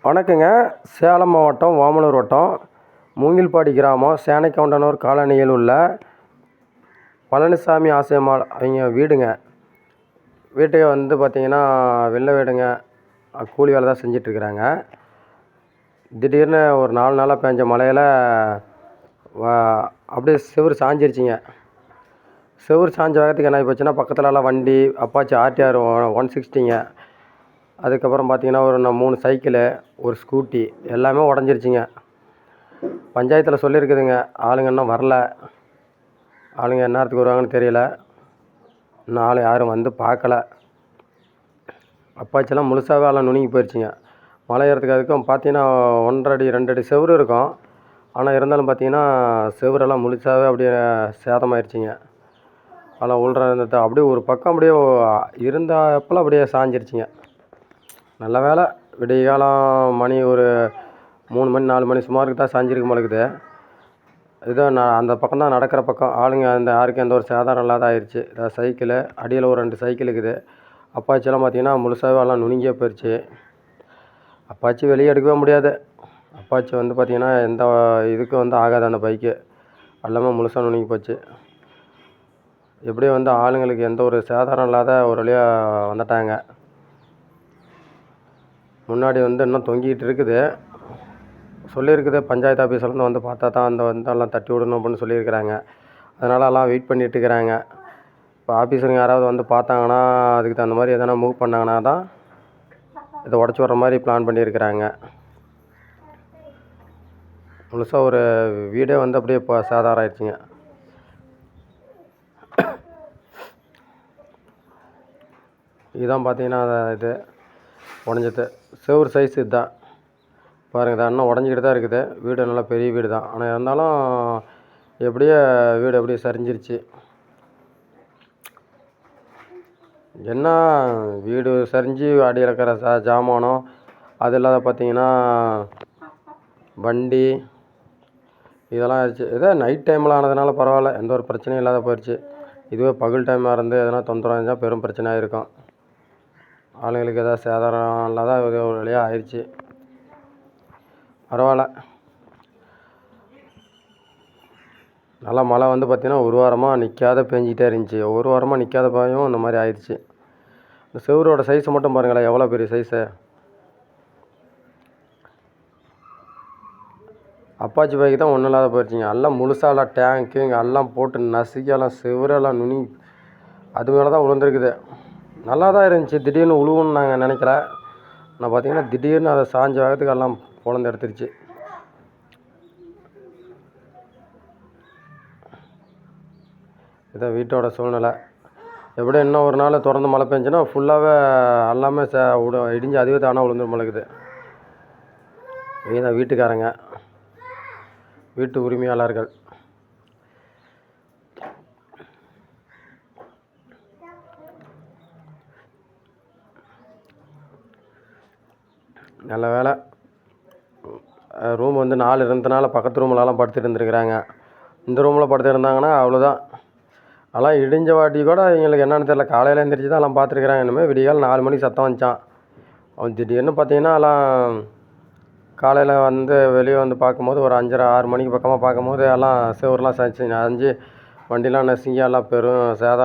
வணக்கங்க. சேலம் மாவட்டம் ஓமலூர் வட்டம் மூங்கில்பாடி கிராமம் சேனைக்கவுண்டனூர் காலனியில் உள்ள பழனிசாமி ஆசியம்மாள் அவங்க வீடுங்க. வீட்டுக்கு வந்து பார்த்திங்கன்னா வெள்ளை வீடுங்க. கூலி வேலை தான் செஞ்சிட்ருக்குறாங்க. திடீர்னு ஒரு 4 நாளாக பெஞ்ச மழையில் அப்படியே செவுரு சாஞ்சிருச்சுங்க. செவுரு சாஞ்ச வேகத்துக்கு என்ன ஆகி போச்சுன்னா, பக்கத்துலலாம் வண்டி அப்பாச்சி ஆர்டிஆர் 160ங்க. அதுக்கப்புறம் பார்த்திங்கன்னா ஒரு 3 சைக்கிளு, ஒரு ஸ்கூட்டி எல்லாமே உடஞ்சிருச்சுங்க. பஞ்சாயத்தில் சொல்லியிருக்குதுங்க. ஆளுங்க இன்னும் வரல. ஆளுங்க எந்நேரத்துக்கு வருவாங்கன்னு தெரியல. இன்னும் ஆள் யாரும் வந்து பார்க்கல. அப்பாச்சிலாம் முழுசாகவே எல்லாம் நுணுங்கி போயிடுச்சுங்க. மழை ஏறதுக்கு அதுக்கும் பார்த்திங்கன்னா 1.5 அடி 2 அடி செவுரு இருக்கும். ஆனால் இருந்தாலும் பார்த்திங்கன்னா செவுரெல்லாம் முழுசாகவே அப்படியே சேதமாயிருச்சுங்க. அதெல்லாம் உள்ற அப்படியே ஒரு பக்கம் அப்படியே இருந்தாப்பெல்லாம் அப்படியே சாஞ்சிருச்சுங்க. நல்ல வேலை விடிய காலம் மணி ஒரு 3 மணி 4 மணி சுமாருக்கு தான் சாஞ்சிருக்கு போலக்குது. இதோ நான் அந்த பக்கம் தான் நடக்கிற பக்கம். ஆளுங்க அந்த யாருக்கும் எந்த ஒரு சேதாரம் இல்லாத ஆயிடுச்சு. சைக்கிளு அடியில் ஒரு 2 சைக்கிள் இருக்குது. அப்பாச்சிலாம் பார்த்திங்கன்னா முழுசாகவே எல்லாம் நுணுங்கியே போயிடுச்சு. அப்பாச்சி வெளியே எடுக்கவே முடியாது. அப்பாச்சி வந்து பார்த்திங்கன்னா எந்த இதுக்கும் வந்து ஆகாது. அந்த பைக்கு எல்லாமே முழுசாக நுணுங்கி போச்சு. எப்படியும் வந்து ஆளுங்களுக்கு எந்த ஒரு சேதாரம் இல்லாத ஒரு வழியாக வந்துட்டாங்க. முன்னாடி வந்து இன்னும் தொங்கிக்கிட்டு இருக்குது. சொல்லியிருக்குது பஞ்சாயத்து ஆஃபீஸ்லேருந்து வந்து பார்த்தா தான் அந்த வந்து எல்லாம் தட்டி விடணும் அப்படின்னு சொல்லியிருக்கிறாங்க. அதனால் எல்லாம் வெயிட் பண்ணிகிட்டு இருக்கிறாங்க. இப்போ ஆஃபீஸருங்க யாராவது வந்து பார்த்தாங்கன்னா அதுக்கு தகுந்த மாதிரி எதனா மூவ் பண்ணாங்கன்னா தான் இதை உடச்சி விட்ற மாதிரி பிளான் பண்ணியிருக்கிறாங்க. முழுசாக ஒரு வீடே வந்து அப்படியே இப்போ சேதாரம் ஆயிடுச்சுங்க. இதுதான் பார்த்தீங்கன்னா இது உடஞ்சது செவுரு சைஸ் இதுதான் பாருங்கள். தான் இன்னும் உடஞ்சிக்கிட்டு தான் இருக்குது. வீடு நல்லா பெரிய வீடு தான். ஆனால் இருந்தாலும் எப்படியே வீடு அப்படியே சரிஞ்சிருச்சு. என்ன வீடு சரிஞ்சு அடியில் இருக்கிற ஜாமானம் அது இல்லாத பார்த்திங்கன்னா வண்டி இதெல்லாம் ஆயிடுச்சு. இதே நைட் டைமில் ஆனதுனால பரவாயில்ல, எந்த ஒரு பிரச்சனையும் இல்லாத போயிடுச்சு. இதுவே பகல் டைமாக இருந்து எதனா தொந்தரவு இருந்தால் பெரும் பிரச்சனையாக இருக்கும். ஆளுங்களுக்கு எதாவது சேதாரம் இல்லாத ஒரு வழியாக ஆயிடுச்சு. பரவாயில்ல. நல்லா மழை வந்து பார்த்திங்கன்னா ஒரு வாரமாக நிற்காத பெஞ்சிக்கிட்டே இருந்துச்சு. ஒரு வாரமாக நிற்காத பாயும் இந்த மாதிரி ஆயிடுச்சு. இந்த செவரோட சைஸை மட்டும் பாருங்களேன், எவ்வளோ பெரிய சைஸு. அப்பாச்சி பைக்கு தான் ஒன்றும் இல்லாத போயிடுச்சிங்க. எல்லாம் முழுசாலாம் டேங்க்கு இங்கே எல்லாம் போட்டு நசுக்கியெல்லாம் செவரெல்லாம் நுனி அது மேலே தான் விழுந்துருக்குது. நல்லா தான் இருந்துச்சு. திடீர்னு உழுவுன்னு நாங்கள் நினைக்கல. நான் பார்த்திங்கன்னா திடீர்னு அதை சாஞ்ச வேகத்துக்கு எல்லாம் பொழந்து எடுத்துருச்சு. இதான் வீட்டோட சூழ்நிலை. எப்படியும் இன்னும் ஒரு நாள் தொடர்ந்து மழை பெஞ்சுன்னா ஃபுல்லாகவே எல்லாமே இடிஞ்சு அதுவே தானாக விழுந்துரும் போலக்குது. இதுதான் வீட்டுக்காரங்க, வீட்டு உரிமையாளர்கள். நல்ல வேலை ரூம் வந்து 4 இருந்ததுனால பக்கத்து ரூம்லலாம் படுத்துட்டு இருந்துருக்குறாங்க. இந்த ரூமில் படுத்துருந்தாங்கன்னா அவ்வளோதான். அதெல்லாம் இடிஞ்ச வாட்டி கூட எங்களுக்கு என்னென்னு தெரியல. காலையில் எழுந்திரிச்சி தான் எல்லாம் பார்த்துருக்குறாங்க. இனிமேல் விடிகால் 4 மணிக்கு சத்தம் வந்துச்சான். அவன் திடீர்னு பார்த்திங்கன்னா எல்லாம் காலையில் வந்து வெளியே வந்து பார்க்கும்போது ஒரு 5:30 6 மணிக்கு பக்கமாக பார்க்கும்போது எல்லாம் செவரெலாம் சாய்ச்சி வண்டிலாம் நசுங்கி எல்லாம் பெரும் சேதம்